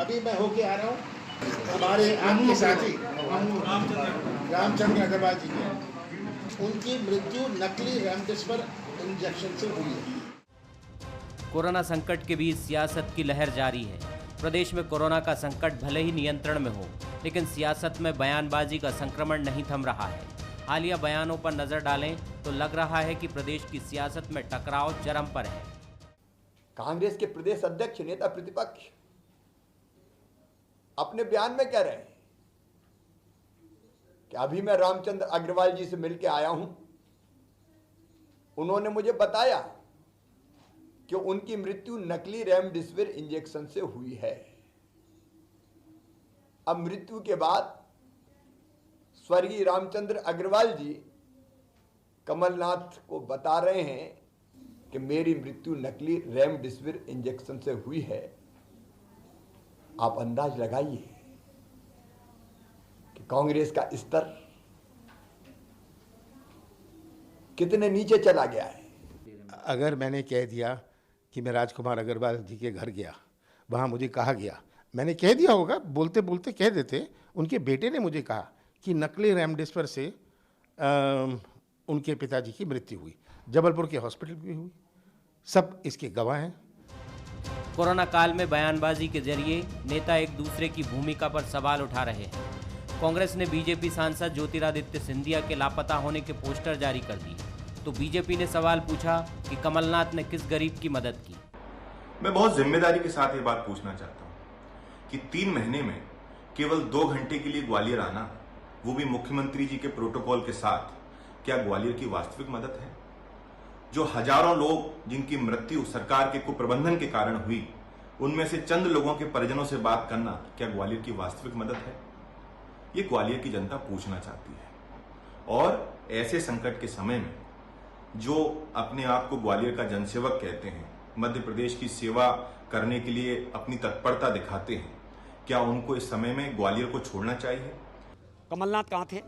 अभी मैं होके आ रहा हूँ, हमारे आपके साथी रामचंद्र अग्रवाल जी के, उनकी मृत्यु नकली रेमडेसिविर इंजेक्शन से हुई है। कोरोना संकट के बीच सियासत की लहर जारी है। प्रदेश में कोरोना का संकट भले ही नियंत्रण में हो, लेकिन सियासत में बयानबाजी का संक्रमण नहीं थम रहा है। हालिया बयानों पर नजर डालें तो लग रहा है कि प्रदेश की सियासत में टकराव चरम पर है। कांग्रेस के प्रदेश अध्यक्ष नेता प्रतिपक्ष अपने बयान में कह रहे हैं कि अभी मैं रामचंद्र अग्रवाल जी से मिलकर आया हूं, उन्होंने मुझे बताया कि उनकी मृत्यु नकली रेमडेसिविर इंजेक्शन से हुई है। अब मृत्यु के बाद स्वर्गीय रामचंद्र अग्रवाल जी कमलनाथ को बता रहे हैं कि मेरी मृत्यु नकली रेमडेसिविर इंजेक्शन से हुई है। आप अंदाज लगाइए कि कांग्रेस का स्तर कितने नीचे चला गया है। अगर मैंने कह दिया कि मैं राजकुमार अग्रवाल जी के घर गया, वहाँ मुझे कहा गया, मैंने कह दिया होगा, बोलते बोलते कह देते, उनके बेटे ने मुझे कहा कि नकली रेमडेसिविर से उनके पिताजी की मृत्यु हुई, जबलपुर के हॉस्पिटल भी हुई, सब इसके गवाह हैं। कोरोना काल में बयानबाजी के जरिए नेता एक दूसरे की भूमिका पर सवाल उठा रहे हैं। कांग्रेस ने बीजेपी सांसद ज्योतिरादित्य सिंधिया के लापता होने के पोस्टर जारी कर दिए, तो बीजेपी ने सवाल पूछा कि कमलनाथ ने किस गरीब की मदद की। मैं बहुत जिम्मेदारी के साथ ये बात पूछना चाहता हूँ कि 3 महीने में केवल 2 घंटे के लिए ग्वालियर आना, वो भी मुख्यमंत्री जी के प्रोटोकॉल के साथ, क्या ग्वालियर की वास्तविक मदद है? जो हजारों लोग जिनकी मृत्यु सरकार के कुप्रबंधन के कारण हुई, उनमें से चंद लोगों के परिजनों से बात करना क्या ग्वालियर की वास्तविक मदद है? ये ग्वालियर की जनता पूछना चाहती है। और ऐसे संकट के समय में जो अपने आप को ग्वालियर का जनसेवक कहते हैं, मध्य प्रदेश की सेवा करने के लिए अपनी तत्परता दिखाते हैं, क्या उनको इस समय में ग्वालियर को छोड़ना चाहिए? कमलनाथ कहाँ थे,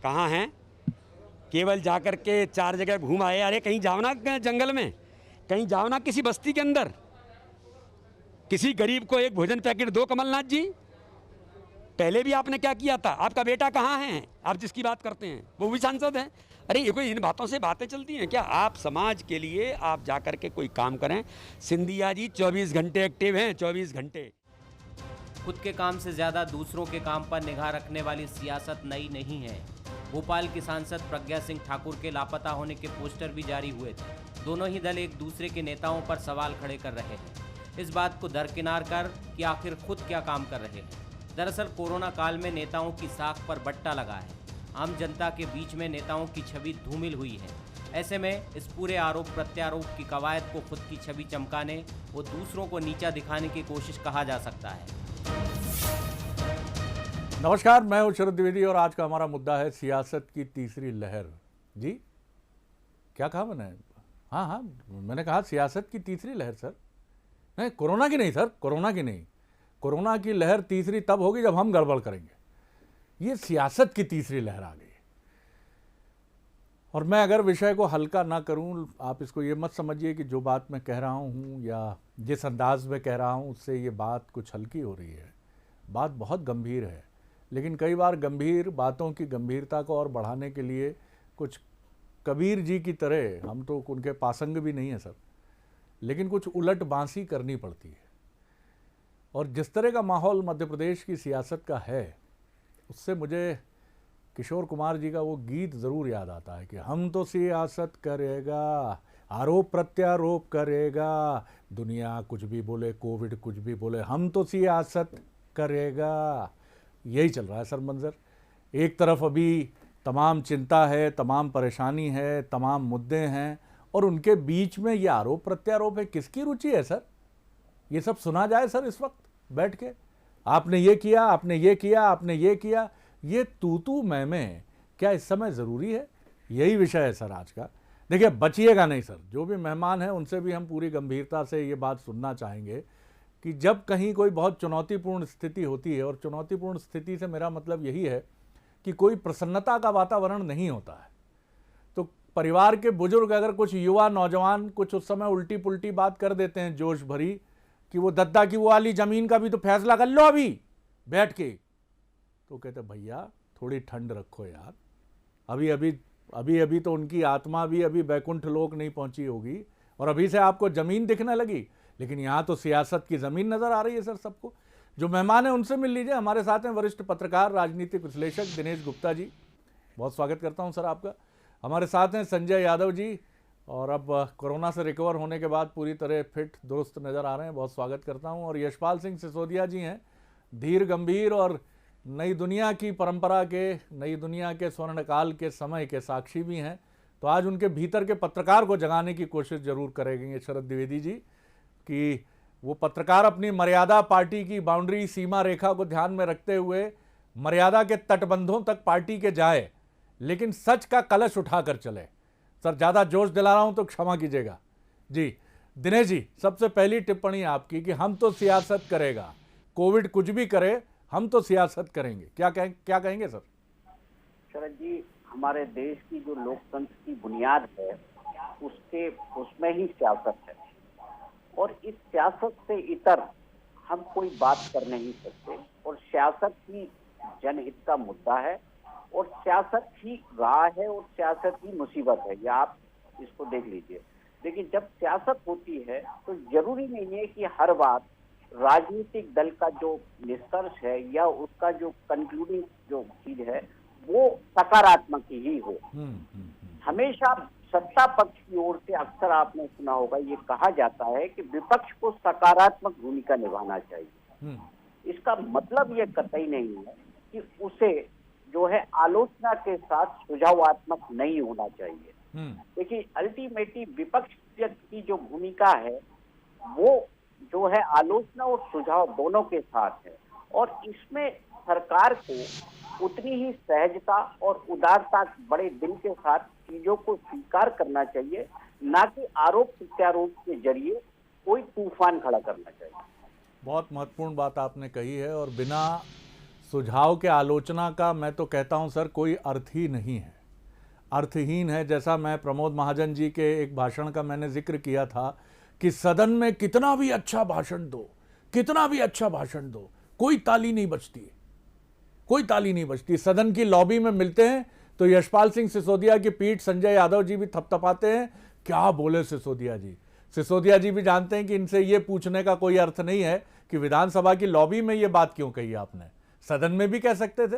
कहाँ हैं? केवल जाकर के 4 जगह घूम आए। अरे कहीं जाओ ना जंगल में, कहीं जाओ ना किसी बस्ती के अंदर, किसी गरीब को एक भोजन पैकेट दो। कमलनाथ जी, पहले भी आपने क्या किया था? आपका बेटा कहाँ है, आप जिसकी बात करते हैं, वो भी सांसद हैं। अरे ये कोई इन बातों से बातें चलती हैं क्या? आप समाज के लिए आप जाकर के कोई काम करें। सिंधिया जी 24 घंटे एक्टिव हैं, 24 घंटे। खुद के काम से ज्यादा दूसरों के काम पर निगाह रखने वाली सियासत नई नहीं है। भोपाल की सांसद प्रज्ञा सिंह ठाकुर के लापता होने के पोस्टर भी जारी हुए थे। दोनों ही दल एक दूसरे के नेताओं पर सवाल खड़े कर रहे हैं, इस बात को दरकिनार कर कि आखिर खुद क्या काम कर रहे हैं। दरअसल कोरोना काल में नेताओं की साख पर बट्टा लगा है। आम जनता के बीच में नेताओं की छवि धूमिल हुई है। ऐसे में इस पूरे आरोप प्रत्यारोप की कवायद को खुद की छवि चमकाने व दूसरों को नीचा दिखाने की कोशिश कहा जा सकता है। नमस्कार, मैं हूं शरद द्विवेदी और आज का हमारा मुद्दा है सियासत की तीसरी लहर। जी क्या कहा मैंने? हाँ, मैंने कहा सियासत की तीसरी लहर सर। नहीं, कोरोना की नहीं सर, कोरोना की नहीं। कोरोना की लहर तीसरी तब होगी जब हम गड़बड़ करेंगे। ये सियासत की तीसरी लहर आ गई। और मैं अगर विषय को हल्का ना करूं, आप इसको ये मत समझिए कि जो बात मैं कह रहा हूं या जिस अंदाज में कह रहा हूं उससे ये बात कुछ हल्की हो रही है। बात बहुत गंभीर है, लेकिन कई बार गंभीर बातों की गंभीरता को और बढ़ाने के लिए कुछ कबीर जी की तरह, हम तो उनके पासंग भी नहीं है सर, लेकिन कुछ उलट बांसी करनी पड़ती है। और जिस तरह का माहौल मध्य प्रदेश की सियासत का है, उससे मुझे किशोर कुमार जी का वो गीत ज़रूर याद आता है कि हम तो सियासत करेगा, आरोप प्रत्यारोप करेगा, दुनिया कुछ भी बोले, कोविड कुछ भी बोले, हम तो सियासत करेगा। यही चल रहा है सर मंजर। एक तरफ अभी तमाम चिंता है, तमाम परेशानी है, तमाम मुद्दे हैं, और उनके बीच में ये आरोप प्रत्यारोप है। किसकी रुचि है सर? ये सब सुना जाए सर इस वक्त बैठ के? आपने ये किया, आपने ये किया, आपने ये किया। ये तू मैं क्या इस समय ज़रूरी है? यही विषय है सर आज का। देखिए, बचिएगा नहीं सर। जो भी मेहमान हैं उनसे भी हम पूरी गंभीरता से ये बात सुनना चाहेंगे कि जब कहीं कोई बहुत चुनौतीपूर्ण स्थिति होती है, और चुनौतीपूर्ण स्थिति से मेरा मतलब यही है कि कोई प्रसन्नता का वातावरण नहीं होता है, तो परिवार के बुजुर्ग अगर कुछ युवा नौजवान कुछ उस समय उल्टी पुल्टी बात कर देते हैं जोश भरी, कि वो दद्दा की वो वाली ज़मीन का भी तो फैसला कर लो अभी बैठ के। तो कहते भैया थोड़ी ठंड रखो यार, अभी तो उनकी आत्मा भी अभी वैकुंठ लोक नहीं पहुंची होगी और अभी से आपको ज़मीन दिखने लगी। लेकिन यहाँ तो सियासत की ज़मीन नज़र आ रही है सर सबको। जो मेहमान है उनसे मिल लीजिए। हमारे साथ हैं वरिष्ठ पत्रकार राजनीतिक विश्लेषक दिनेश गुप्ता जी, बहुत स्वागत करता हूं सर आपका। हमारे साथ हैं संजय यादव जी, और अब कोरोना से रिकवर होने के बाद पूरी तरह फिट दुरुस्त नज़र आ रहे हैं, बहुत स्वागत करता हूं। और यशपाल सिंह सिसोदिया जी हैं, धीर गंभीर और नई दुनिया की परंपरा के, नई दुनिया के स्वर्णकाल के समय के साक्षी भी हैं। तो आज उनके भीतर के पत्रकार को जगाने की कोशिश जरूर करेंगे शरद द्विवेदी जी, कि वो पत्रकार अपनी मर्यादा, पार्टी की बाउंड्री, सीमा रेखा को ध्यान में रखते हुए मर्यादा के तटबंधों तक पार्टी के जाए, लेकिन सच का कलश उठाकर चले। सर ज़्यादा जोश दिला रहा हूं तो क्षमा कीजिएगा जी। दिनेश जी, सबसे पहली टिप्पणी आपकी कि हम तो सियासत करेगा, कोविड कुछ भी करे हम तो सियासत करेंगे, क्या कहेंगे सर? शरद जी, हमारे देश की जो लोकतंत्र की बुनियाद है उसमें ही सियासत है, और इस सियासत से इतर हम कोई बात कर नहीं सकते। और सियासत ही जनहित का मुद्दा है, और सियासत ही राह है, और सियासत ही मुसीबत है। या आप इसको देख लीजिए। लेकिन जब सियासत होती है तो जरूरी नहीं है कि हर बात राजनीतिक दल का जो निष्कर्ष है या उसका जो कंक्लूडिंग जो चीज है वो सकारात्मक ही हो। हमेशा सत्ता पक्ष की ओर से अक्सर आपने सुना होगा ये कहा जाता है कि विपक्ष को सकारात्मक भूमिका निभाना चाहिए। इसका मतलब ये कतई नहीं है कि उसे जो है आलोचना के साथ सुझावात्मक नहीं होना चाहिए। देखिए, अल्टीमेटली विपक्ष की जो भूमिका है वो जो है आलोचना और सुझाव दोनों के साथ है, और इसमें सरकार को उतनी ही सहजता और उदारता, बड़े दिल के साथ चीजों को स्वीकार करना चाहिए, ना कि आरोप प्रत्यारोप के जरिए कोई तूफान खड़ा करना चाहिए। बहुत महत्वपूर्ण बात आपने कही है, और बिना सुझाव के आलोचना का मैं तो कहता हूं सर कोई अर्थ ही नहीं है, अर्थहीन है। जैसा मैं प्रमोद महाजन जी के एक भाषण का मैंने जिक्र किया था कि सदन में कितना भी अच्छा भाषण दो, कितना भी अच्छा भाषण दो, कोई ताली नहीं बजती, कोई ताली नहीं बजती। सदन की लॉबी में मिलते हैं तो यशपाल सिंह सिसोदिया की पीठ संजय यादव जी भी थपथपाते हैं, क्या बोले सिसोदिया जी। सिसोदिया जी भी जानते हैं कि इनसे ये पूछने का कोई अर्थ नहीं है कि विधानसभा की लॉबी में ये बात क्यों कही आपने, सदन में भी कह सकते थे।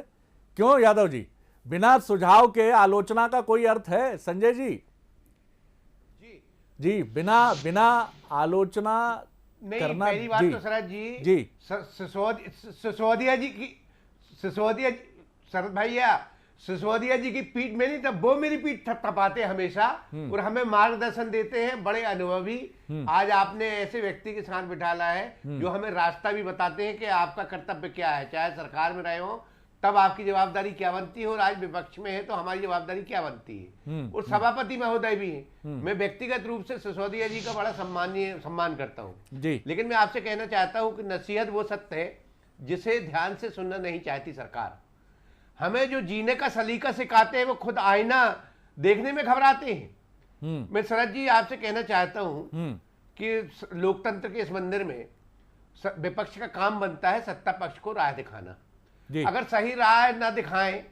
क्यों यादव जी, बिना सुझाव के आलोचना का कोई अर्थ है? संजय जी जी, बिना आलोचना नहीं, करना। पहली बात जी, तो शरद जी, जी सिसोदिया जी की, शरद भैया, सिसोदिया जी की पीठ में नहीं, तब वो मेरी पीठ थपथपाते हमेशा और हमें मार्गदर्शन देते हैं, बड़े अनुभवी। आज आपने ऐसे व्यक्ति के साथ बिठाला है जो हमें रास्ता भी बताते हैं कि आपका कर्तव्य क्या है, चाहे सरकार में रहे हो तब आपकी जवाबदारी क्या बनती है, और आज विपक्ष में है तो हमारी जवाबदारी क्या बनती है। और सभापति महोदय भी हैं। मैं व्यक्तिगत रूप से सिसोदिया जी का बड़ा सम्मान करता हूँ जी, लेकिन मैं आपसे कहना चाहता हूँ कि नसीहत वो सत्य है जिसे ध्यान से सुनना नहीं चाहती सरकार। हमें जो जीने का सलीका सिखाते हैं वो खुद आईना देखने में घबराते हैं। मैं शरद जी आपसे कहना चाहता हूँ कि लोकतंत्र के इस मंदिर में विपक्ष का काम बनता है सत्ता पक्ष को राह दिखाना। अगर सही राह ना दिखाएं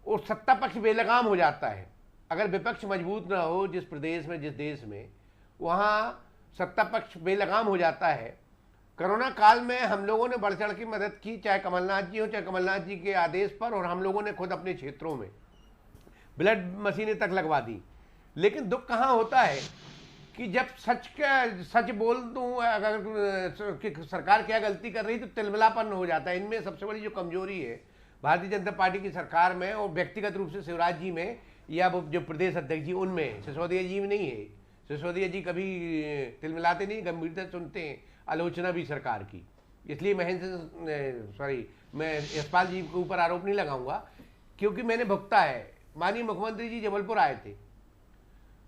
और सत्ता पक्ष बेलगाम हो जाता है। अगर विपक्ष मजबूत ना हो जिस प्रदेश में, जिस देश में, वहां सत्ता पक्ष बेलगाम हो जाता है। कोरोना काल में हम लोगों ने बढ़ चढ़ की मदद की, चाहे कमलनाथ जी हो, चाहे कमलनाथ जी के आदेश पर, और हम लोगों ने खुद अपने क्षेत्रों में ब्लड मशीनें तक लगवा दी। लेकिन दुख कहाँ होता है कि जब सच बोल दूं, अगर कि सरकार क्या गलती कर रही तो तिलमिलापन हो जाता है। इनमें सबसे बड़ी जो कमजोरी है भारतीय जनता पार्टी की सरकार में और व्यक्तिगत रूप से शिवराज जी में या वो जो प्रदेश अध्यक्ष जी उनमें, सिसोदिया जी में नहीं है। सिसोदिया जी कभी तिलमिलाते नहीं, गंभीरता सुनते हैं, आलोचना भी सरकार की। इसलिए मैं यशपाल जी के ऊपर आरोप नहीं लगाऊंगा क्योंकि मैंने भुगता है। माननीय मुख्यमंत्री जी जबलपुर आए थे,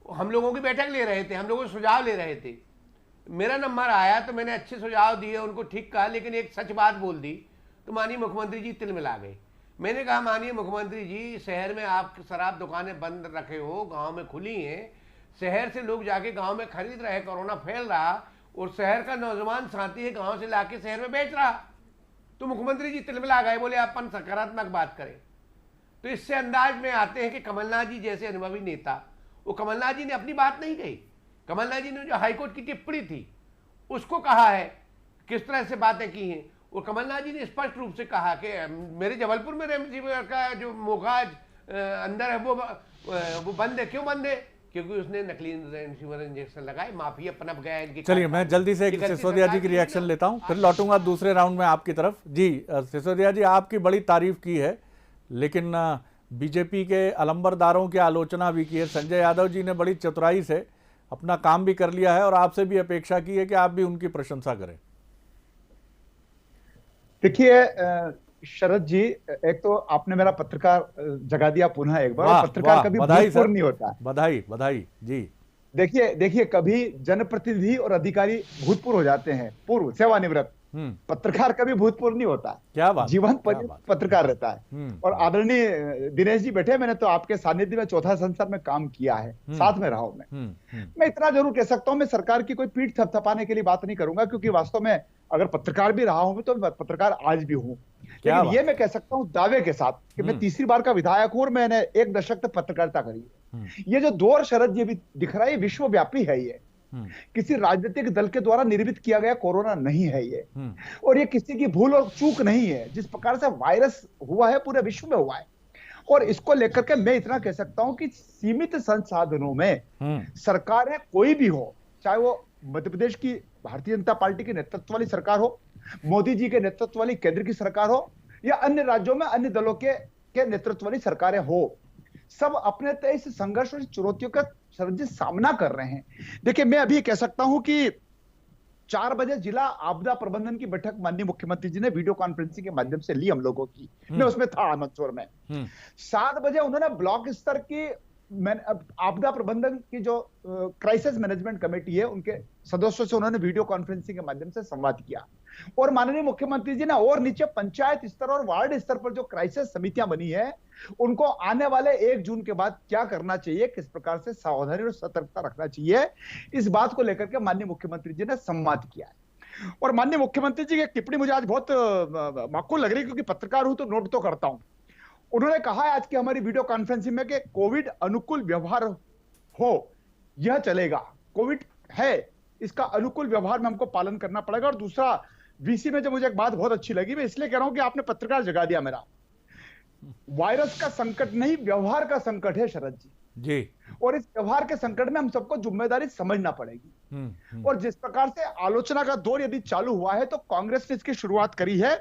हम लोगों की बैठक ले रहे थे, हम लोगों से सुझाव ले रहे थे। मेरा नंबर आया तो मैंने अच्छे सुझाव दिए, उनको ठीक कहा, लेकिन एक सच बात बोल दी तो माननीय मुख्यमंत्री जी तिलमिला गए। मैंने कहा माननीय मुख्यमंत्री जी, शहर में आप शराब दुकानें बंद रखे हो, गांव में खुली हैं, शहर से लोग जाके गांव में खरीद रहे, कोरोना फैल रहा, और शहर का नौजवान साथी है गांव से लाके शहर में बेच रहा। तो मुख्यमंत्री जी तिलमिला गए, बोले अपन सकारात्मक बात करें। तो इससे अंदाज में आते हैं कि कमलनाथ जी जैसे अनुभवी नेता, वो कमलनाथ जी ने अपनी बात नहीं कही, कमलनाथ जी ने जो हाईकोर्ट की टिप्पणी थी उसको कहा है, किस तरह से बातें की हैं। और कमलनाथ जी ने स्पष्ट रूप से कहा कि मेरे जबलपुर में रेमडेसिविर का जो मोगाज अंदर है वो बंद है। क्यों बंद है? क्योंकि उसने नकली रेमडेसिविर इंजेक्शन लगाए, माफिया पनप गया इनके। चलिए मैं जल्दी से सिसोदिया जी की रिएक्शन लेता हूं, फिर लौटूंगा दूसरे राउंड में आपकी तरफ। जी सिसोदिया जी, आपकी बड़ी तारीफ की है, लेकिन बीजेपी के अलंबरदारों की आलोचना भी की है। संजय यादव जी ने बड़ी चतुराई से अपना काम भी कर लिया है और आपसे भी अपेक्षा की है कि आप भी उनकी प्रशंसा करें। देखिए शरद जी, एक तो आपने मेरा पत्रकार जगा दिया पुनः एक बार। पत्रकार कभी भूतपूर्व नहीं होता। बधाई बधाई जी। देखिए कभी जनप्रतिनिधि और अधिकारी भूतपूर्व हो जाते हैं, पूर्व सेवानिवृत्त। पत्रकार कभी भूतपूर्व नहीं होता। क्या बात, जीवन पत्रकार रहता है। और आदरणीय दिनेश जी बैठे, मैंने तो आपके सानिध्य में चौथा संसद में काम किया है, साथ में रहा हूं मैं इतना जरूर कह सकता हूं, मैं सरकार की कोई पीठ थपथपाने के लिए बात नहीं करूंगा, क्योंकि वास्तव में अगर पत्रकार भी रहा हूं तो पत्रकार आज भी हूं। लेकिन ये मैं कह सकता हूं दावे के साथ कि मैं तीसरी बार का विधायक हूं और मैंने 1 दशक तक पत्रकारिता करी है। ये जो दौर शरद जी भी दिख रहा है, विश्वव्यापी है। ये किसी राजनीतिक दल के द्वारा निर्मित किया गया कोरोना नहीं है ये, और ये किसी की भूल और चूक नहीं है। जिस प्रकार से वायरस हुआ है पूरे विश्व में हुआ है, और इसको लेकर के मैं इतना कह सकता हूं कि सीमित संसाधनों में सरकार है कोई भी हो, चाहे वो मध्य प्रदेश की भारतीय जनता पार्टी के नेतृत्व वाली सरकार हो, मोदी जी के नेतृत्व वाली केंद्र की सरकार हो, या अन्य राज्यों में अन्य दलों के नेतृत्व वाली सरकारें हो, सब अपने तय इस संघर्ष और चुनौतियों का शरद जी सामना कर रहे हैं। देखिए मैं अभी कह सकता हूं कि 4 बजे जिला आपदा प्रबंधन की बैठक माननीय मुख्यमंत्री जी ने वीडियो कॉन्फ्रेंसिंग के माध्यम से ली हम लोगों की, मैं उसमें था मंदसौर में। 7 बजे उन्होंने ब्लॉक स्तर की आपदा प्रबंधन की जो क्राइसिस मैनेजमेंट कमेटी है उनके सदस्यों से उन्होंने वीडियो कॉन्फ्रेंसिंग के माध्यम से संवाद किया। और माननीय मुख्यमंत्री जी ने और नीचे पंचायत स्तर और वार्ड स्तर पर जो क्राइसिस समितियां बनी है उनको आने वाले 1 जून के बाद क्या करना चाहिए, किस प्रकार से सावधानी और सतर्कता रखना चाहिए, इस बात को लेकर के माननीय मुख्यमंत्री जी ने संवाद किया है। और माननीय मुख्यमंत्री जी की टिप्पणी मुझे आज बहुत माकूल लग रही है, क्योंकि पत्रकार हूं तो नोट तो करता हूं। उन्होंने कहा है आज की हमारी वीडियो कॉन्फ्रेंसिंग में कि कोविड अनुकूल व्यवहार हो, यह चलेगा। कोविड है, इसका अनुकूल व्यवहार में हमको पालन करना पड़ेगा। और दूसरा, वीसी में जो मुझे एक बात बहुत अच्छी लगी, मैं इसलिए कह रहा हूं कि आपने पत्रकार जगा दिया मेरा। वायरस का संकट नहीं, व्यवहार का संकट है शरद जी। और इस व्यवहार के संकट में हम सबको जिम्मेदारी समझना पड़ेगी। और जिस प्रकार से आलोचना का दौर यदि चालू हुआ है तो कांग्रेस ने इसकी शुरुआत करी है।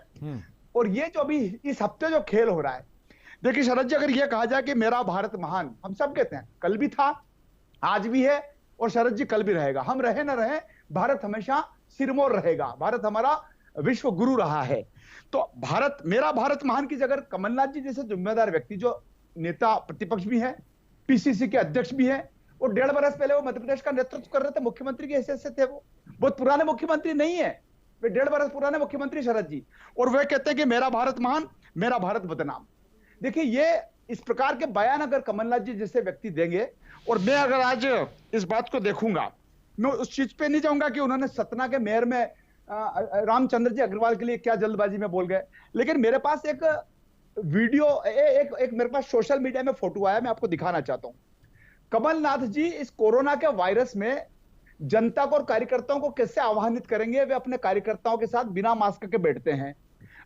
और ये जो अभी इस हफ्ते जो खेल हो रहा है, देखिए शरद जी, अगर ये कहा जाए कि मेरा भारत महान, हम सब कहते हैं, कल भी था, आज भी है, और शरद जी कल भी रहेगा। हम रहे ना रहे, भारत हमेशा सिरमौर रहेगा। भारत हमारा विश्व गुरु रहा है। तो भारत, मेरा भारत महान की जगह कमलनाथ जी जैसे जिम्मेदार व्यक्ति, जो नेता प्रतिपक्ष भी है, पीसीसी के अध्यक्ष भी है, और 1.5 बरस पहले वो मध्य प्रदेश का नेतृत्व कर रहे थे, मुख्यमंत्री की हैसियत से थे। वो बहुत पुराने मुख्यमंत्री नहीं है, वे 1.5 बरस पुराने मुख्यमंत्री शरद जी। और वे कहते हैं कि मेरा भारत महान, मेरा भारत बदनाम। देखिए ये इस प्रकार के बयान अगर कमलनाथ जी जैसे व्यक्ति देंगे, और मैं अगर आज इस बात को देखूंगा, मैं उस चीज पे नहीं जाऊंगा कि उन्होंने सतना के मेयर में रामचंद्र जी अग्रवाल के लिए क्या जल्दबाजी में बोल गए, लेकिन मेरे पास एक वीडियो, एक मेरे पास सोशल मीडिया में फोटो आया, मैं आपको दिखाना चाहता हूं। कमलनाथ जी इस कोरोना के वायरस में जनता को और कार्यकर्ताओं को कैसे आह्वानित करेंगे। वे अपने कार्यकर्ताओं के साथ बिना मास्क के बैठते हैं।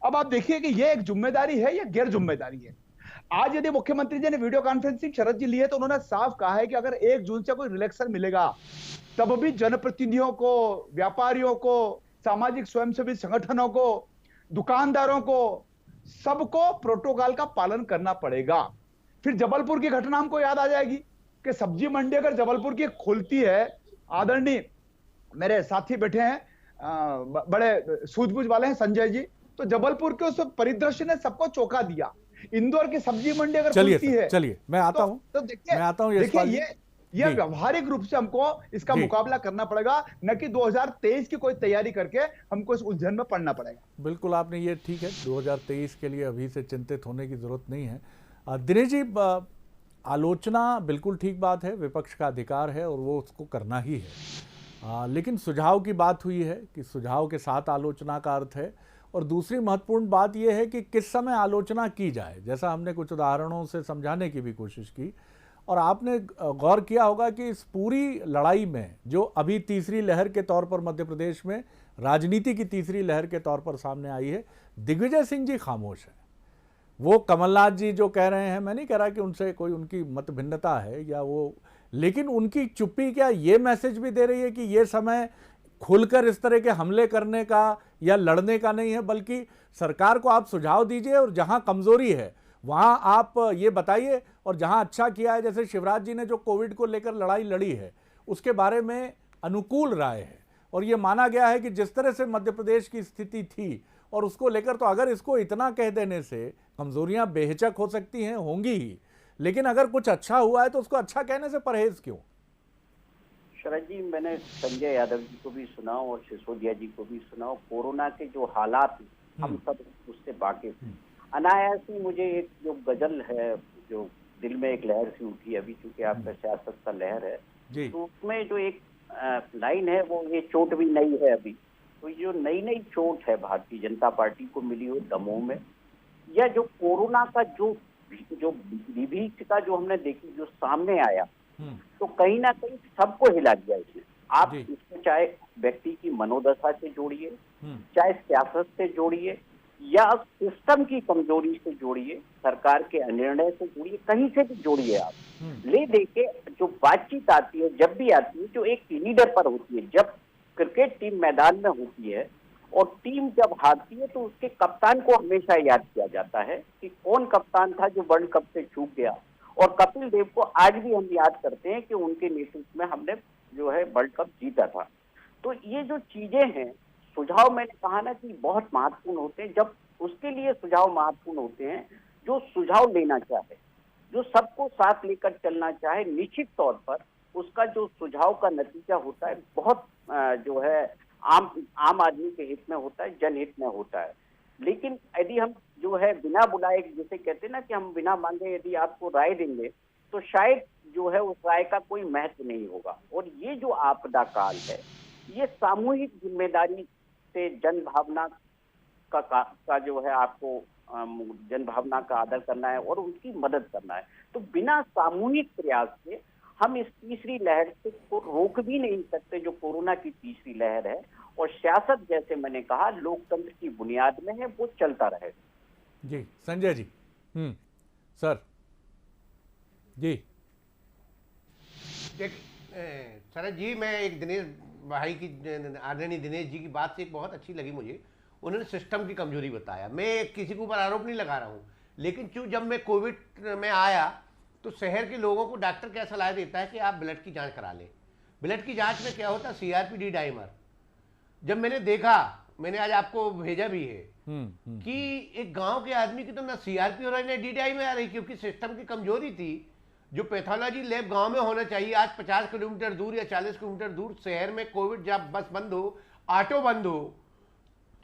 अब आप देखिए कि यह एक जिम्मेदारी है या गैर जिम्मेदारी है। आज यदि मुख्यमंत्री जी ने वीडियो कॉन्फ्रेंसिंग शरद जी ली है तो उन्होंने साफ कहा है कि अगर 1 जून से कोई रिलैक्सन मिलेगा तब भी जनप्रतिनिधियों को, व्यापारियों को, सामाजिक स्वयंसेवी संगठनों को, दुकानदारों को, सबको प्रोटोकॉल का पालन करना पड़ेगा। फिर जबलपुर की घटना हमको याद आ जाएगी कि सब्जी मंडी अगर जबलपुर की खुलती है, आदरणीय मेरे साथी बैठे हैं, बड़े सूझबूझ वाले हैं संजय जी, तो जबलपुर के उस परिदृश्य ने सबको चौंका दिया। इंदौर की सब्जी मंडी अगर खुलती है, चलिए मैं आता हूं, तो देखिए ये व्यवहारिक रूप से हमको इसका मुकाबला करना पड़ेगा, न कि 2023 की कोई तैयारी करके हमको इस उलझन में पड़ना पड़ेगा। बिल्कुल आपने ये ठीक है, 2023 के लिए अभी से चिंतित होने की जरूरत नहीं है। दिनेश जी, आलोचना बिल्कुल ठीक बात है, विपक्ष का अधिकार है और वो उसको करना ही है, लेकिन सुझाव की बात हुई है कि सुझाव के साथ आलोचना का अर्थ है। और दूसरी महत्वपूर्ण बात यह है कि किस समय आलोचना की जाए, जैसा हमने कुछ उदाहरणों से समझाने की भी कोशिश की। और आपने गौर किया होगा कि इस पूरी लड़ाई में जो अभी तीसरी लहर के तौर पर मध्य प्रदेश में राजनीति की तीसरी लहर के तौर पर सामने आई है, दिग्विजय सिंह जी खामोश है। वो कमलनाथ जी जो कह रहे हैं, मैं नहीं कह रहा कि उनसे कोई उनकी मत भिन्नता है या वो, लेकिन उनकी चुप्पी क्या ये मैसेज भी दे रही है कि ये समय खुलकर इस तरह के हमले करने का या लड़ने का नहीं है, बल्कि सरकार को आप सुझाव दीजिए और जहां कमजोरी है वहां आप ये बताइए, और जहां अच्छा किया है, जैसे शिवराज जी ने जो कोविड को लेकर लड़ाई लड़ी है उसके बारे में अनुकूल राय है। और ये माना गया है कि जिस तरह से मध्य प्रदेश की स्थिति थी और उसको लेकर, तो अगर इसको इतना कह देने से कमजोरियां बेहिचक हो सकती हैं, होंगी ही, लेकिन अगर कुछ अच्छा हुआ है तो उसको अच्छा कहने से परहेज क्यों? शरद जी, मैंने संजय यादव जी को भी सुना और सिसोदिया जी को भी सुना। कोरोना के जो हालात हम सब उससे वाकिफ हैं। अनायास ही मुझे एक जो गजल है, जो दिल में एक लहर सी उठी अभी, चूंकि आपका सियासत का लहर है, तो उसमें जो एक लाइन है वो, ये चोट भी नई है अभी। तो जो नई नई चोट है भारतीय जनता पार्टी को मिली हो दमों में, या जो कोरोना का जो विभीषिका जो हमने देखी, जो सामने आया, तो कहीं ना कहीं सबको हिला दिया इसने। आप इसको चाहे व्यक्ति की मनोदशा से जोड़िए, चाहे सियासत से जोड़िए, या सिस्टम की कमजोरी से जोड़िए, सरकार के अनिर्णय से जोड़िए, कहीं से भी जोड़िए। आप ले दे के जो बातचीत आती है, जब भी आती है, जो एक लीडर पर होती है। जब क्रिकेट टीम मैदान में होती है और टीम जब हारती है तो उसके कप्तान को हमेशा याद किया जाता है कि कौन कप्तान था जो वर्ल्ड कप से चूक गया। और कपिल देव को आज भी हम याद करते हैं कि उनके नेतृत्व में हमने जो है वर्ल्ड कप जीता था। तो ये जो चीजें हैं, सुझाव मैंने कहा ना कि बहुत महत्वपूर्ण होते हैं। जब उसके लिए सुझाव महत्वपूर्ण होते हैं जो सुझाव लेना चाहे, जो सबको साथ लेकर चलना चाहे, निश्चित तौर पर उसका जो सुझाव का नतीजा होता है बहुत जो है आम आदमी के हित में होता है, जनहित में होता है। लेकिन यदि हम जो है बिना बुलाए, जिसे कहते हैं ना कि हम बिना मांगे यदि आपको राय देंगे, तो शायद जो है उस राय का कोई महत्व नहीं होगा। और ये जो आपदा काल है, ये सामूहिक जिम्मेदारी से जन भावना का जो है आपको जन भावना का आदर करना है और उसकी मदद करना है। तो बिना सामूहिक प्रयास के हम इस तीसरी लहर से को रोक भी नहीं सकते, जो कोरोना की तीसरी लहर है। और सियासत, जैसे मैंने कहा, लोकतंत्र की बुनियाद में है, वो चलता रहेगा। जी संजय जी। सर जी। शरद जी, मैं एक दिनेश भाई की, आदरणीय दिनेश जी की बात से एक बहुत अच्छी लगी मुझे। उन्होंने सिस्टम की कमजोरी बताया। मैं किसी के ऊपर आरोप नहीं लगा रहा हूँ, लेकिन क्यों जब मैं कोविड में आया तो शहर के लोगों को डॉक्टर क्या सलाह देता है कि आप ब्लड की जांच करा लें। ब्लड की जांच में क्या होता है, CRP-D डाइमर। जब मैंने देखा, मैंने आज आपको भेजा भी है कि एक गांव के आदमी की तो ना CRP हो रहा है ना D डाइमर आ रही, क्योंकि सिस्टम की कमजोरी थी। जो पैथोलॉजी लैब गांव में होना चाहिए, आज 50 किलोमीटर दूर या 40 किलोमीटर दूर शहर में कोविड जब बस बंद हो, ऑटो बंद हो,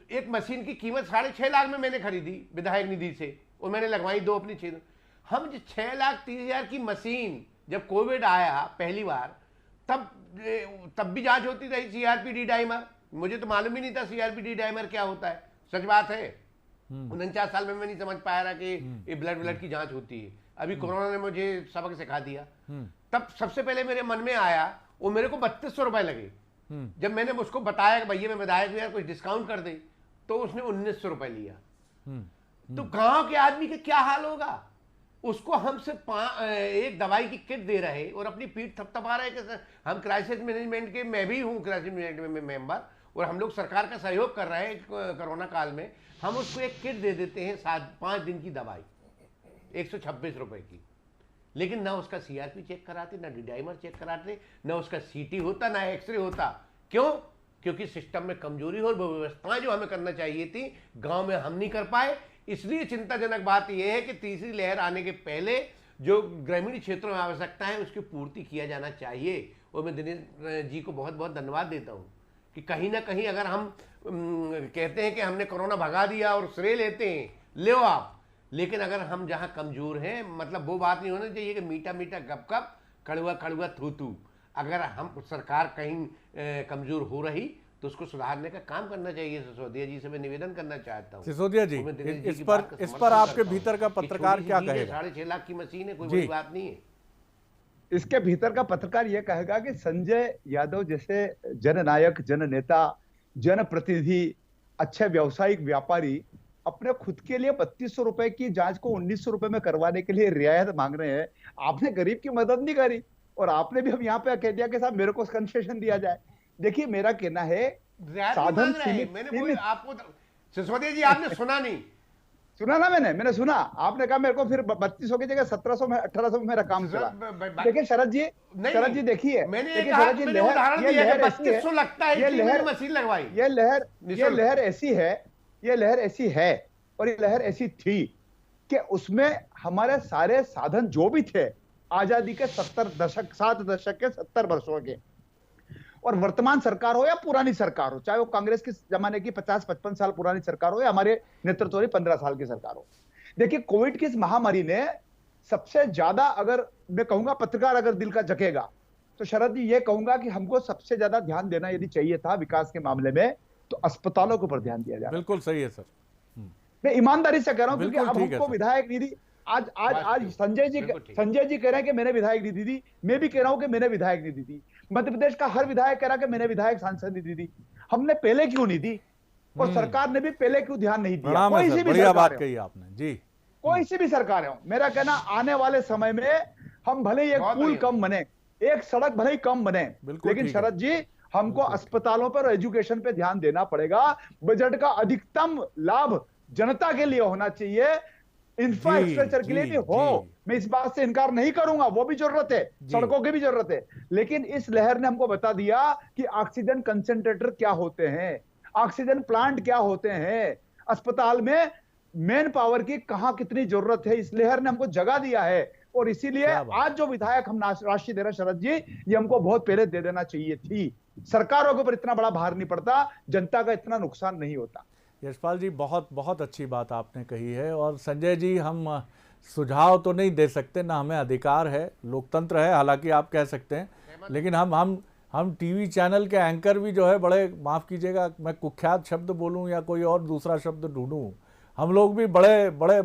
तो एक मशीन की कीमत 6.5 लाख में मैंने खरीदी विधायक निधि से, और मैंने लगवाई 2 अपनी क्षेत्र। हम जो 6,30,000 की मशीन, जब कोविड आया पहली बार, तब भी जांच होती रही CRP-D डाइमर। मुझे तो मालूम ही नहीं था CRP-D डाइमर क्या होता है। सच बात है, 49 साल में मैं नहीं समझ पाया रहा कि ये ब्लड की जांच होती है। अभी कोरोना ने मुझे सबक सिखा दिया। तब सबसे पहले मेरे मन में आया, वो मेरे को 3200 रुपए लगे। जब मैंने उसको बताया कि भैया मैं विधायक हूं यार, कुछ डिस्काउंट कर दे, तो उसने 1900 रुपए लिया। तो गांव के आदमी का क्या हाल होगा? उसको हम सिर्फ एक दवाई की किट दे रहे और अपनी पीठ थपथपा रहे कि हम क्राइसिस मैनेजमेंट के, मैं भी हूं क्राइसिस मैनेजमेंट में मेंबर, और हम लोग सरकार का सहयोग कर रहे हैं कोरोना काल में। हम उसको एक किट दे देते हैं 5 दिन की दवाई 126 रुपए की, लेकिन ना उसका CRP चेक कराते, ना D डाइमर चेक कराते, ना उसका CT होता, ना एक्सरे होता। क्यों? क्योंकि सिस्टम में कमजोरी और व्यवस्थाएं जो हमें करना चाहिए थी गांव में हम नहीं कर पाए। इसलिए चिंताजनक बात यह है कि तीसरी लहर आने के पहले जो ग्रामीण क्षेत्रों में आवश्यकता है उसकी पूर्ति किया जाना चाहिए। और मैं दिनेश जी को बहुत बहुत धन्यवाद देता हूं कि कहीं ना कहीं अगर हम कहते हैं कि हमने कोरोना भगा दिया और श्रेय लेते हैं, ले आप, लेकिन अगर हम जहां कमजोर हैं, मतलब वो बात नहीं होना चाहिए कि मीठा मीठा गप गप, कड़वा कड़वा थू थू। अगर हम सरकार कहीं कमजोर हो रही तो उसको सुधारने का काम करना चाहिए। सिसोदिया जी से मैं निवेदन करना चाहता हूँ। सिसोदिया जी, मैं दिनेश जी इस की पर बात का इस समर्थन पर आपके करता हूँ भीतर का कि पत्रकार छोटी क्या सी चीज़ है, कहेगा? 6.5 लाख की मशीन है, कोई जी। बड़ी बात नहीं है। इसके भीतर का पत्रकार यह कहेगा कि संजय यादव जैसे जननायक, जननेता, जनप्रतिनिधि, अच्छे व्यावसायिक व्यापारी अपने खुद के लिए 3200 रुपए की जांच को 1900 रुपए में करवाने के लिए रियायत मांग रहे हैं। आपने गरीब की मदद नहीं करी और आपने भी हम यहाँ पे कह दिया कि साहब मेरे को कंसेशन दिया जाए। देखिए मेरा कहना है रियायत नहीं साधन मांग रहे हैं। सीमित मैंने कोई सीमित आपको सिसोदिया जी आपने सुना नहीं। सुना ना, मैंने सुना। आपने कहा मेरे को फिर 3200 की जगह 1700 में 1800 में मेरा काम चला। देखिए शरद जी देखिए, मैंने देखिए कहा शरद जी, मैंने उदाहरण ये दिया कि लहर ऐसी है, 3200 लगता है ये इसलिए मैंने लहर मशीन लगवाई। ये लहर ऐसी है, ये लहर ऐसी है और ये लहर ऐसी थी कि उसमें हमारे सारे साधन जो भी थे आजादी के 7 दशक के 70 वर्षों के, और वर्तमान सरकार हो या पुरानी सरकार हो, चाहे वो कांग्रेस के जमाने की 50-55 साल पुरानी सरकार हो या हमारे नेतृत्व वाली 15 साल की सरकार हो। देखिए कोविड की इस महामारी ने सबसे ज्यादा, अगर मैं कहूंगा पत्रकार अगर दिल का जकेगा तो शरद जी ये कहूंगा कि हमको सबसे ज्यादा ध्यान देना यदि चाहिए था विकास के मामले में तो अस्पतालों के ऊपर ध्यान दिया जाए। बिल्कुल सही है सर, मैं ईमानदारी से कह रहा हूं क्योंकि बिल्कुल अब ठीक है हमको सर। विधायक निधि आज संजय जी कह रहे हैं कि मैंने विधायक निधि दी, मैं भी कह रहा हूं कि मैंने विधायक निधि दी, मध्य प्रदेश का हर विधायक कह रहा है कि मैंने विधायक सांसद निधि दी। हमने पहले क्यों नहीं दी और सरकार ने भी पहले क्यों ध्यान नहीं दिया? प्रणाम है कोई सर, सी भी बढ़िया बात सरकार कही आपने जी। कोई सी भी सरकार हो, मेरा कहना आने वाले समय में हम भले ही एक पुल कम बने, एक सड़क भले ही कम बने, बिल्कुल लेकिन ठीक है। शरद जी हमको अस्पतालों पर, एजुकेशन पे ध्यान देना पड़ेगा। बजट का अधिकतम लाभ जनता के लिए होना चाहिए, इंफ्रास्ट्रक्चर के लिए भी हो। मैं इस बात से इनकार नहीं करूंगा, वो भी जरूरत है, सड़कों की भी जरूरत है, लेकिन इस लहर ने हमको बता दिया कि ऑक्सीजन कंसेंट्रेटर क्या होते हैं, ऑक्सीजन प्लांट क्या होते हैं, अस्पताल में मैन पावर की कहां कितनी जरूरत है। इस लहर ने हमको जगा दिया है और इसीलिए आज जो विधायक हम राशि दे रहे हैं शरद जी, ये हमको बहुत पहले दे देना चाहिए थी। सरकारों के ऊपर इतना बड़ा भार नहीं पड़ता, जनता का इतना नुकसान नहीं होता। यशपाल जी बहुत बहुत अच्छी बात आपने कही है। और संजय जी हम सुझाव तो नहीं दे सकते, ना हमें अधिकार है, लोकतंत्र है, हालांकि आप कह सकते हैं, लेकिन हम टीवी चैनल के एंकर भी जो है बड़े, माफ़ कीजिएगा मैं कुख्यात शब्द बोलूं या कोई और दूसरा शब्द ढूंढूं, हम लोग भी बड़े बड़े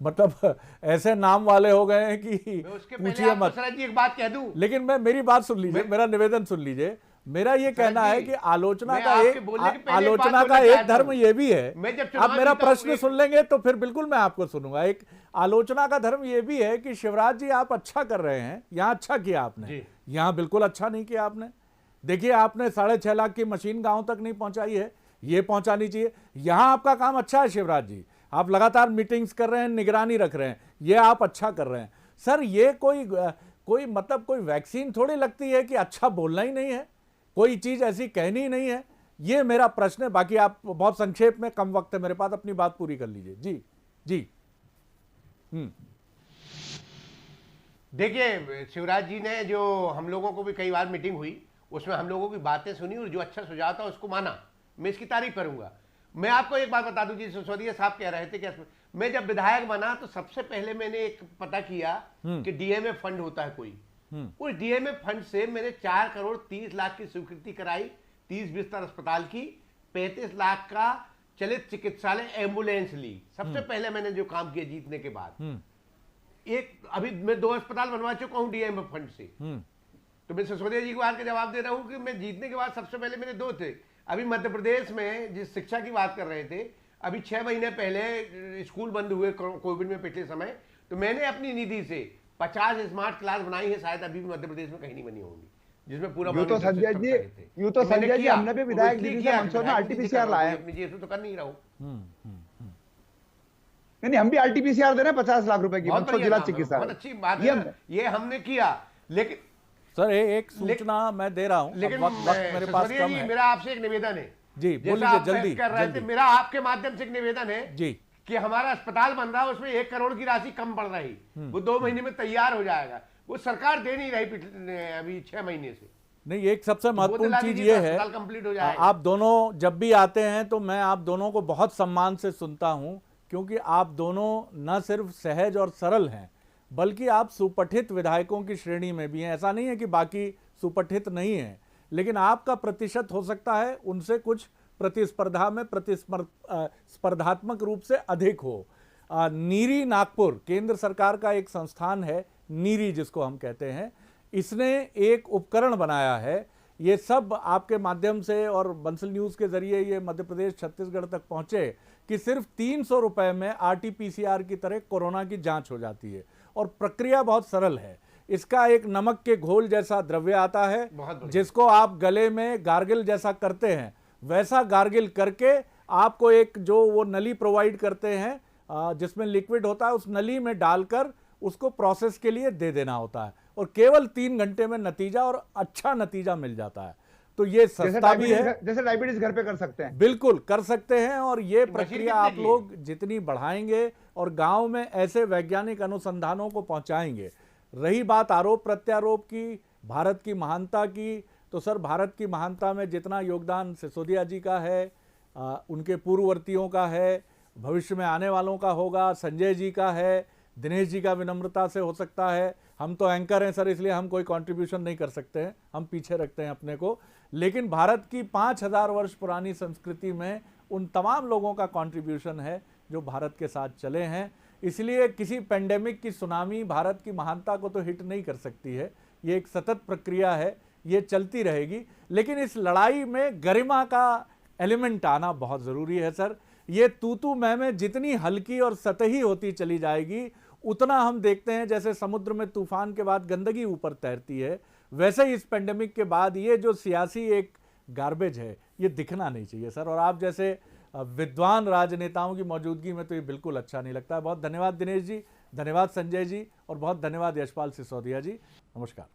मतलब ऐसे नाम वाले हो गए हैं कि पूछिए मत। जी एक बात कह दूं, लेकिन मेरी बात सुन लीजिए, मेरा निवेदन सुन लीजिए। मेरा ये कहना है कि आलोचना का एक धर्म ये भी है, आप मेरा प्रश्न सुन लेंगे तो फिर बिल्कुल मैं आपको सुनूंगा। एक आलोचना का धर्म ये भी है कि शिवराज जी आप अच्छा कर रहे हैं, यहाँ अच्छा किया आपने, यहाँ बिल्कुल अच्छा नहीं किया आपने। देखिए आपने 6.5 लाख की मशीन गांव तक नहीं पहुंचाई है, ये पहुंचानी चाहिए। यहाँ आपका काम अच्छा है शिवराज जी, आप लगातार मीटिंग्स कर रहे हैं, निगरानी रख रहे हैं, ये आप अच्छा कर रहे हैं। सर ये कोई मतलब कोई वैक्सीन थोड़ी लगती है कि अच्छा बोलना ही नहीं है, कोई चीज ऐसी कहनी ही नहीं है, ये मेरा प्रश्न है। बाकी आप बहुत संक्षेप में, कम वक्त है मेरे पास, अपनी बात पूरी कर लीजिए। जी जी। देखिए शिवराज जी ने जो हम लोगों को भी कई बार मीटिंग हुई, उसमें हम लोगों की बातें सुनी और जो अच्छा सुझाव था उसको माना, मैं इसकी तारीफ करूंगा। मैं आपको एक बात बता दूं जी, सिसोदिया साहब कह रहे थे कि मैं जब विधायक बना तो सबसे पहले मैंने एक पता किया कि डीएमए फंड होता है कोई, उस डीएमए फंड से मैंने 4 करोड़ 30 लाख की स्वीकृति कराई, 30 बिस्तर अस्पताल की, 35 लाख का चलित चिकित्सालय एम्बुलेंस ली। सबसे पहले मैंने जो काम किया जीतने के बाद, एक अभी मैं 2 अस्पताल बनवा चुका हूं डीएमए फंड से। तो मैं सिसोदिया जी को आकर जवाब दे रहा हूं कि मैं जीतने के बाद सबसे पहले मेरे 2 थे। अभी मध्य प्रदेश में जिस शिक्षा की बात कर रहे थे, अभी 6 महीने पहले स्कूल बंद हुए कोविड में पिछले समय, तो मैंने अपनी निधि से 50 स्मार्ट क्लास बनाई है, शायद अभी भी मध्य प्रदेश में कहीं नहीं बनी होंगी, जिसमें पूरा यूं तो संजय जी हमने भी विधायक निधि से मंदसौर में आरटीपीसीआर लाए हैं। अपनी जेब तो कर नहीं रहा हूं। नहीं हम भी आरटीपीसीआर दे रहे हैं 50 लाख रुपए की, मंदसौर जिला चिकित्सालय। बहुत अच्छी बात है, ये हमने किया। लेकिन सर एक सूचना मैं दे रहा हूं, लेकिन वक्त मेरे पास कम है। मेरा आपसे एक निवेदन है जी, बोलिए जल्दी कर रहे थे, मेरा आपके माध्यम से एक निवेदन है जी कि हमारा अस्पताल बन रहा है, उसमें 1 करोड़ की राशि कम पड़ रही, वो 2 महीने में तैयार हो जाएगा, वो सरकार दे नहीं रही अभी 6 महीने से। नहीं, एक सबसे महत्वपूर्ण चीज ये है, आप दोनों जब भी आते हैं तो मैं आप दोनों को बहुत सम्मान से सुनता हूं, क्योंकि आप दोनों न सिर्फ सहज और सरल हैं, बल्कि आप सुपठित विधायकों की श्रेणी में भी हैं। ऐसा नहीं है कि बाकी सुपठित नहीं है, लेकिन आपका प्रतिशत हो सकता है उनसे कुछ प्रतिस्पर्धा में स्पर्धात्मक रूप से अधिक हो। नीरी नागपुर केंद्र सरकार का एक संस्थान है, नीरी जिसको हम कहते हैं, इसने एक उपकरण बनाया है। ये सब आपके माध्यम से और बंसल न्यूज़ के जरिए ये मध्य प्रदेश छत्तीसगढ़ तक पहुंचे कि सिर्फ 300 रुपए में RT-PCR की तरह कोरोना की जांच हो जाती है और प्रक्रिया बहुत सरल है। इसका एक नमक के घोल जैसा द्रव्य आता है जिसको आप गले में गार्गिल जैसा करते हैं, वैसा गार्गिल करके आपको एक जो वो नली प्रोवाइड करते हैं जिसमें लिक्विड होता है, उस नली में डालकर उसको प्रोसेस के लिए दे देना होता है और केवल 3 घंटे में नतीजा और अच्छा नतीजा मिल जाता है। तो ये सस्ता भी है, जैसे डायबिटीज घर पे कर सकते हैं, बिल्कुल कर सकते हैं। और ये प्रक्रिया आप लोग जितनी बढ़ाएंगे और गांव में ऐसे वैज्ञानिक अनुसंधानों को पहुंचाएंगे। रही बात आरोप प्रत्यारोप की, भारत की महानता की, तो सर भारत की महानता में जितना योगदान सिसोदिया जी का है, उनके पूर्ववर्तियों का है, भविष्य में आने वालों का होगा, संजय जी का है, दिनेश जी का विनम्रता से हो सकता है। हम तो एंकर हैं सर, इसलिए हम कोई कंट्रीब्यूशन नहीं कर सकते हैं, हम पीछे रखते हैं अपने को। लेकिन भारत की 5000 वर्ष पुरानी संस्कृति में उन तमाम लोगों का कंट्रीब्यूशन है जो भारत के साथ चले हैं। इसलिए किसी पेंडेमिक की सुनामी भारत की महानता को तो हिट नहीं कर सकती है। ये एक सतत प्रक्रिया है, ये चलती रहेगी। लेकिन इस लड़ाई में गरिमा का एलिमेंट आना बहुत ज़रूरी है सर। ये तू मैं जितनी हल्की और सतही होती चली जाएगी, उतना हम देखते हैं जैसे समुद्र में तूफान के बाद गंदगी ऊपर तैरती है, वैसे ही इस पेंडेमिक के बाद ये जो सियासी एक गार्बेज है ये दिखना नहीं चाहिए सर। और आप जैसे विद्वान राजनेताओं की मौजूदगी में तो ये बिल्कुल अच्छा नहीं लगता है। बहुत धन्यवाद दिनेश जी, धन्यवाद संजय जी और बहुत धन्यवाद यशपाल सिसोदिया जी। नमस्कार।